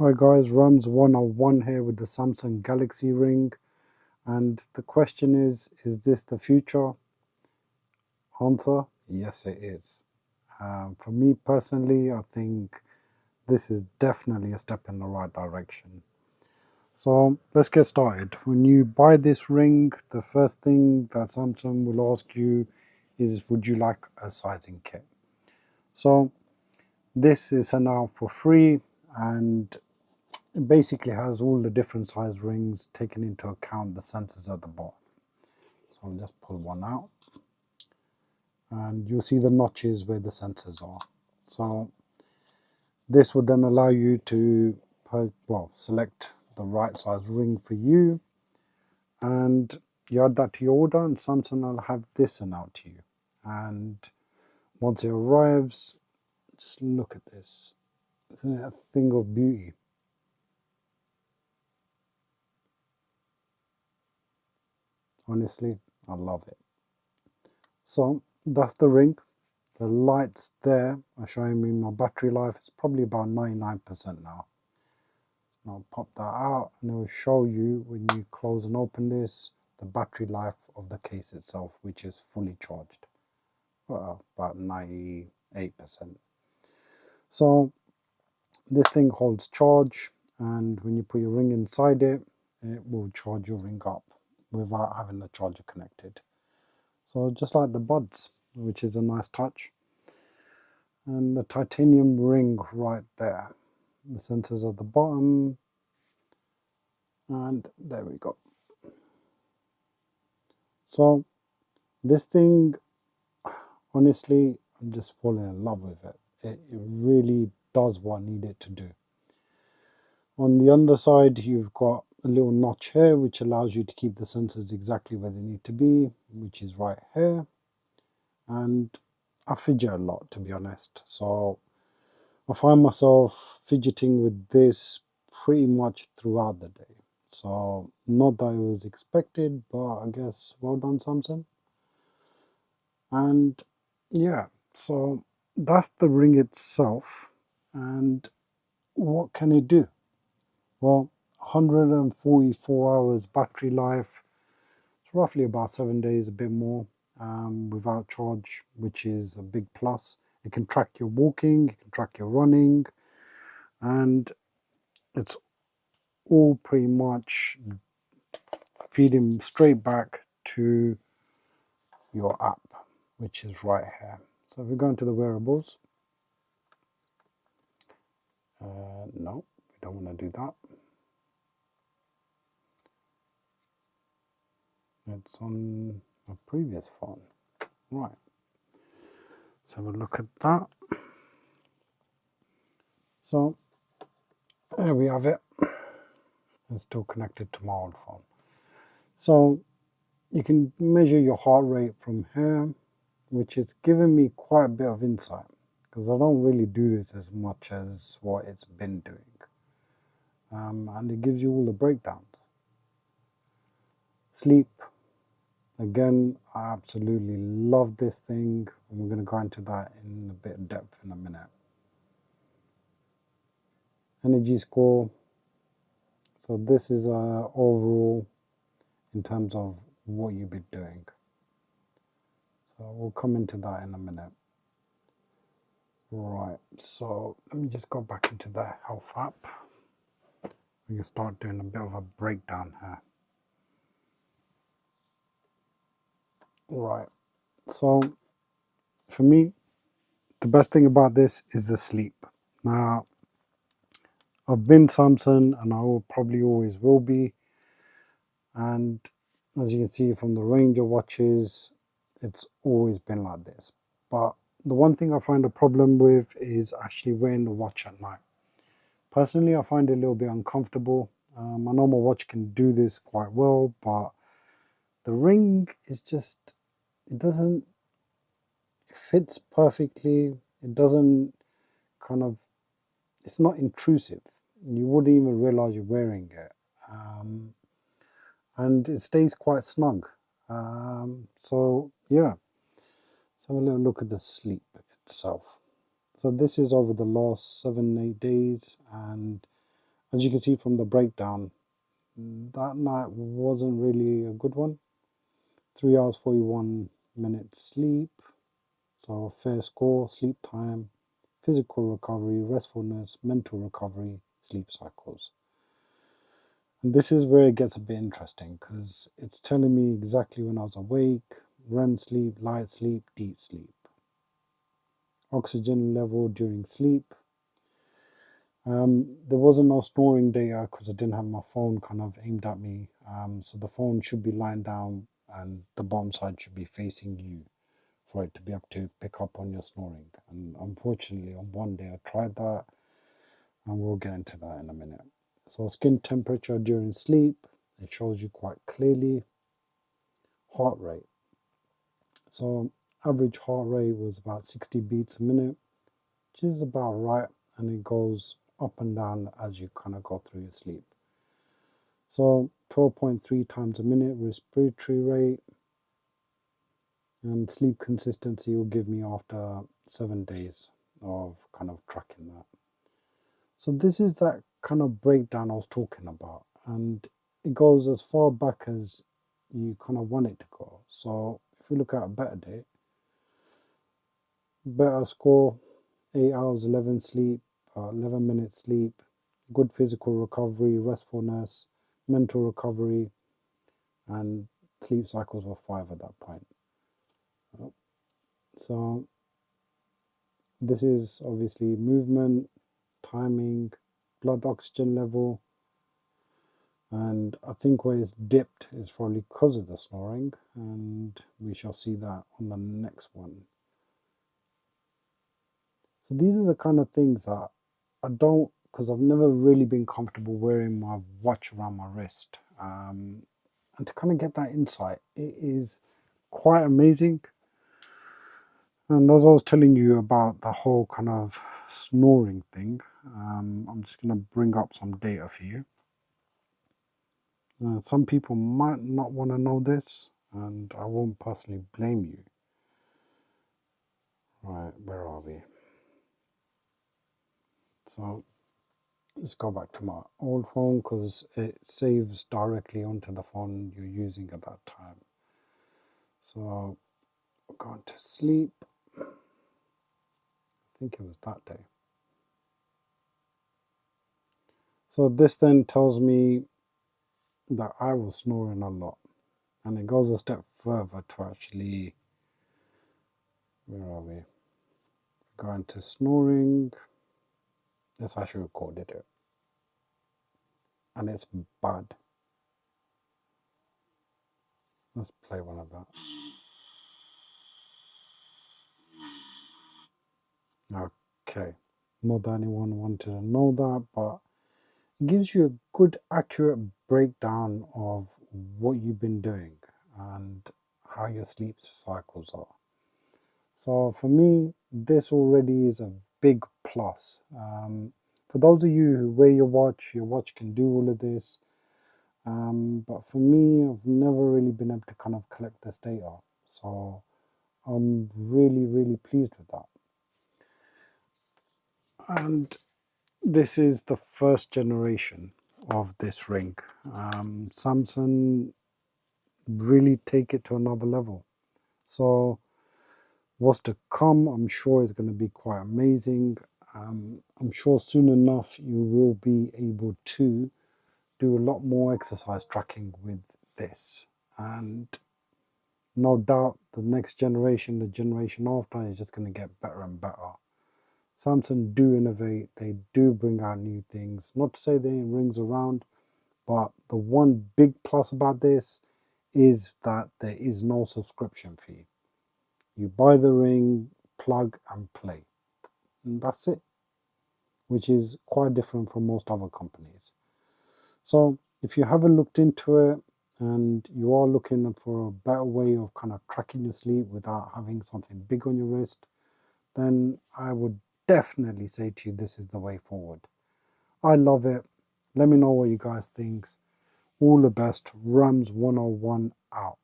Hi guys, Rams101 here with the Samsung Galaxy Ring, and the question is this the future? Answer, yes it is. For me personally, I think this is definitely a step in the right direction. So let's get started. When you buy this ring, the first thing that Samsung will ask you is, would you like a sizing kit? So this is sent out for free, and it basically has all the different size rings taken into account the sensors at the bottom. So I'll just pull one out and you'll see the notches where the sensors are. So this would then allow you to select the right size ring for you, and you add that to your order and Samsung will have this sent out to you. And once it arrives, just look at this. Isn't it a thing of beauty? Honestly, I love it. So that's the ring. The lights there are showing me my battery life. It's probably about 99% now. I'll pop that out and it will show you when you close and open this, the battery life of the case itself, which is fully charged. Well, about 98%. So this thing holds charge, and when you put your ring inside it, it will charge your ring up without having the charger connected. So just like the buds, which is a nice touch. And the titanium ring right there. The sensors at the bottom, and there we go. So this thing, honestly, I'm just falling in love with it. It really does what I need it to do. On the underside, you've got a little notch here, which allows you to keep the sensors exactly where they need to be, which is right here. And I fidget a lot, to be honest. So I find myself fidgeting with this pretty much throughout the day. So not that it was expected, but I guess well done, Samsung. And yeah, so that's the ring itself. And what can it do? Well, 144 hours battery life. It's roughly about 7 days, a bit more, without charge, which is a big plus. It can track your walking, it can track your running, and it's all pretty much feeding straight back to your app, which is right here. So if we go into the wearables, no, we don't want to do that. It's on a previous phone. Right, let's have a look at that. So there we have it. It's still connected to my old phone. So you can measure your heart rate from here, which is giving me quite a bit of insight, because I don't really do this as much as what it's been doing. And it gives you all the breakdowns. Sleep, again, I absolutely love this thing, and we're going to go into that in a bit of depth in a minute. Energy score, so this is overall in terms of what you've been doing. So we'll come into that in a minute. Right, so let me just go back into the health app. We can start doing a bit of a breakdown here. Right, so for me, the best thing about this is the sleep. Now, I've been Samsung and I will probably always will be. And as you can see from the range of watches, it's always been like this. But the one thing I find a problem with is actually wearing the watch at night. Personally, I find it a little bit uncomfortable. My normal watch can do this quite well, but the ring is just, it fits perfectly. It doesn't kind of, it's not intrusive. You wouldn't even realize you're wearing it. And it stays quite snug. So yeah, let's have a little look at the sleep itself. So this is over the last 7-8 days, and As you can see from the breakdown, that night wasn't really a good one. 3 hours 41 minutes sleep. So fair score, sleep time, physical recovery, restfulness, mental recovery, sleep cycles. And this is where it gets a bit interesting because it's telling me exactly when I was awake, REM sleep, light sleep, deep sleep. Oxygen level during sleep. There wasn't no snoring data because I didn't have my phone kind of aimed at me. So the phone should be lying down and the bottom side should be facing you for it to be able to pick up on your snoring. And unfortunately, on one day I tried that, and we'll get into that in a minute. So skin temperature during sleep, it shows you quite clearly. Heart rate. So average heart rate was about 60 beats a minute, which is about right, and it goes up and down as you kind of go through your sleep. So 12.3 times a minute respiratory rate, and sleep consistency will give me after 7 days of kind of tracking that. So this is that kind of breakdown I was talking about, and it goes as far back as you kind of want it to go. So if you look at a better day, better score, 8 hours 11 sleep, 11 minutes sleep, good physical recovery, restfulness, mental recovery, and sleep cycles were 5 at that point. So this is obviously movement, timing, blood oxygen level, and I think where it's dipped is probably because of the snoring, and we shall see that on the next one. So these are the kind of things that I don't, because I've never really been comfortable wearing my watch around my wrist. And to kind of get that insight, it is quite amazing. And as I was telling you about the whole kind of snoring thing, I'm just going to bring up some data for you. Some people might not want to know this, and I won't personally blame you. Right, where are we? So let's go back to my old phone because it saves directly onto the phone you're using at that time. So I'm going to sleep. I think it was that day. So this then tells me that I was snoring a lot. And it goes a step further to actually, where are we? Going to snoring. It's actually recorded it. And it's bad. Let's play one of that. Okay. Not that anyone wanted to know that, but it gives you a good, accurate breakdown of what you've been doing and how your sleep cycles are. So for me, this already is a big plus. For those of you who wear your watch can do all of this. But for me, I've never really been able to kind of collect this data. So I'm really, really pleased with that. And this is the first generation of this ring. Samsung really take it to another level. So what's to come, I'm sure is going to be quite amazing. I'm sure soon enough you will be able to do a lot more exercise tracking with this. And no doubt the next generation, the generation after, is just going to get better and better. Samsung do innovate, they do bring out new things. Not to say there ain't rings around, but the one big plus about this is that there is no subscription fee. You buy the ring, plug and play. And that's it, which is quite different from most other companies. So if you haven't looked into it and you are looking for a better way of kind of tracking your sleep without having something big on your wrist, then I would definitely say to you this is the way forward. I love it. Let me know what you guys think. All the best. Rams 101 out.